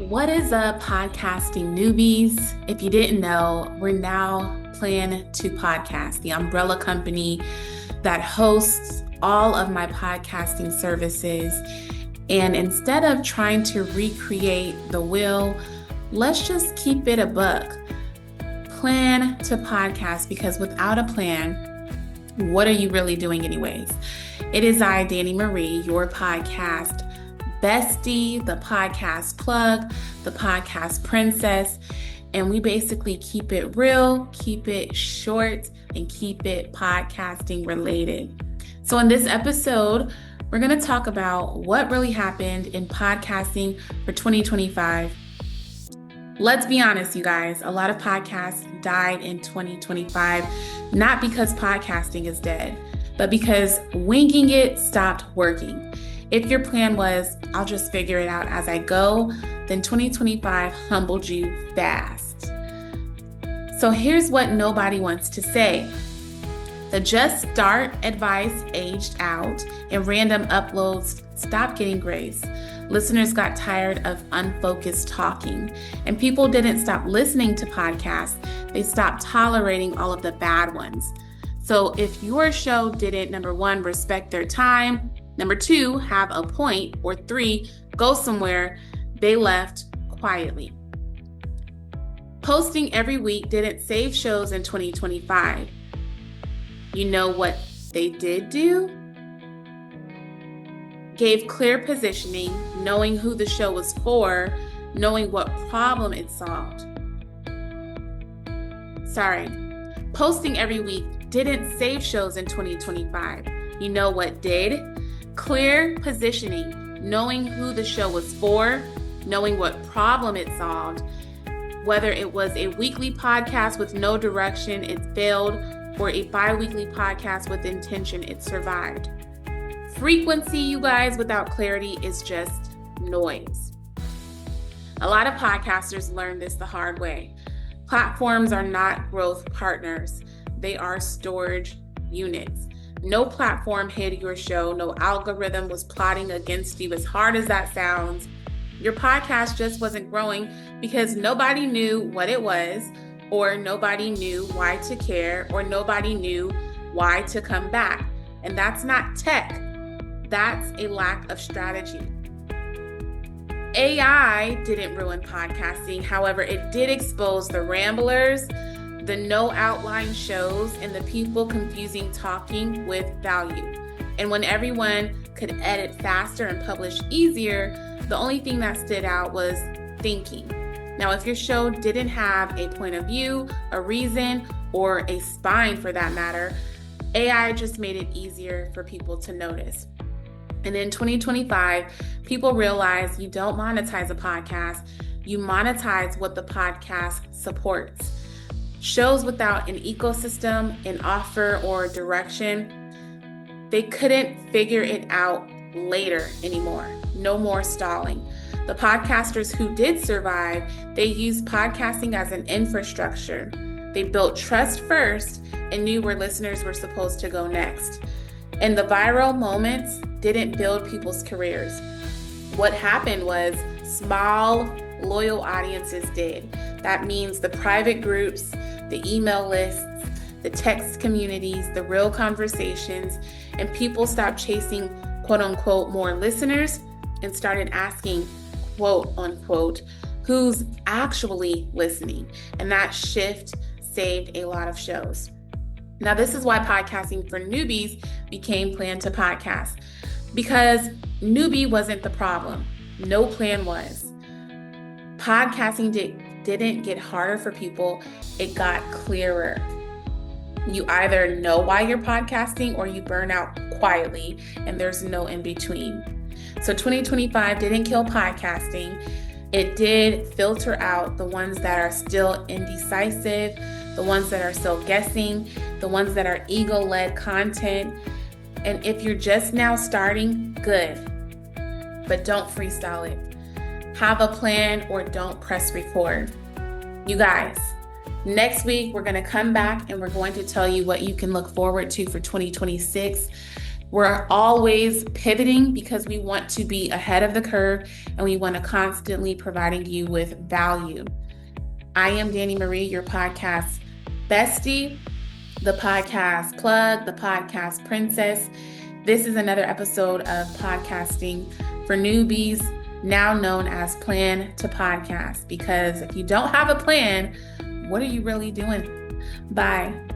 What is up, podcasting newbies? If you didn't know, we're now Plan to Podcast, the umbrella company that hosts all of my podcasting services. And instead of trying to recreate the wheel, let's just keep it a buck. Plan to podcast, because without a plan, what are you really doing anyways? It is I, Danny Marie, your podcast bestie, the podcast plug, the podcast princess, and we basically keep it real, keep it short, and keep it podcasting related. So in this episode, we're going to talk about what really happened in podcasting for 2025. Let's be honest, you guys, a lot of podcasts died in 2025, not because podcasting is dead, but because winging it stopped working. If your plan was, I'll just figure it out as I go, then 2025 humbled you fast. So here's what nobody wants to say. The just start advice aged out and random uploads stopped getting grace. Listeners got tired of unfocused talking, and people didn't stop listening to podcasts. They stopped tolerating all of the bad ones. So if your show didn't, number one, respect their time, number two, have a point, or three, go somewhere, they left quietly. Posting every week didn't save shows in 2025. You know what they did do? Gave clear positioning, knowing who the show was for, knowing what problem it solved. Posting every week didn't save shows in 2025. You know what did? Clear positioning, knowing who the show was for, knowing what problem it solved. Whether it was a weekly podcast with no direction, it failed, or a bi-weekly podcast with intention, it survived. Frequency, you guys, without clarity is just noise. A lot of podcasters learned this the hard way. Platforms are not growth partners. They are storage units. No platform hid your show. No algorithm was plotting against you. As hard as that sounds, your podcast just wasn't growing because nobody knew what it was, or nobody knew why to care, or nobody knew why to come back. And that's not tech. That's a lack of strategy. AI didn't ruin podcasting. However, it did expose the ramblers, the no outline shows, and the people confusing talking with value. And when everyone could edit faster and publish easier, the only thing that stood out was thinking. Now, if your show didn't have a point of view, a reason, or a spine for that matter, AI just made it easier for people to notice. And in 2025, people realized you don't monetize a podcast, you monetize what the podcast supports. Shows without an ecosystem, an offer, or direction, they couldn't figure it out later anymore. No more stalling. The podcasters who did survive, they used podcasting as an infrastructure. They built trust first and knew where listeners were supposed to go next. And the viral moments didn't build people's careers. What happened was small, loyal audiences did. That means the private groups, the email lists, the text communities, the real conversations, and people stopped chasing quote unquote more listeners and started asking quote unquote who's actually listening. And that shift saved a lot of shows. Now, this is why podcasting for newbies became Plan to Podcast, because newbie wasn't the problem. No plan was. Podcasting didn't get harder for people. It got clearer. You either know why you're podcasting or you burn out quietly, and there's no in between. So 2025 didn't kill podcasting. It did filter out the ones that are still indecisive, the ones that are still guessing, the ones that are ego-led content. And if you're just now starting, good. But don't freestyle it. Have a plan or don't press record. You guys, next week we're going to come back and we're going to tell you what you can look forward to for 2026. We're always pivoting because we want to be ahead of the curve and we want to constantly providing you with value. I am Danny Marie, your podcast bestie, the podcast plug, the podcast princess. This is another episode of Podcasting for Newbies, now known as Plan to Podcast, because if you don't have a plan, what are you really doing? Bye.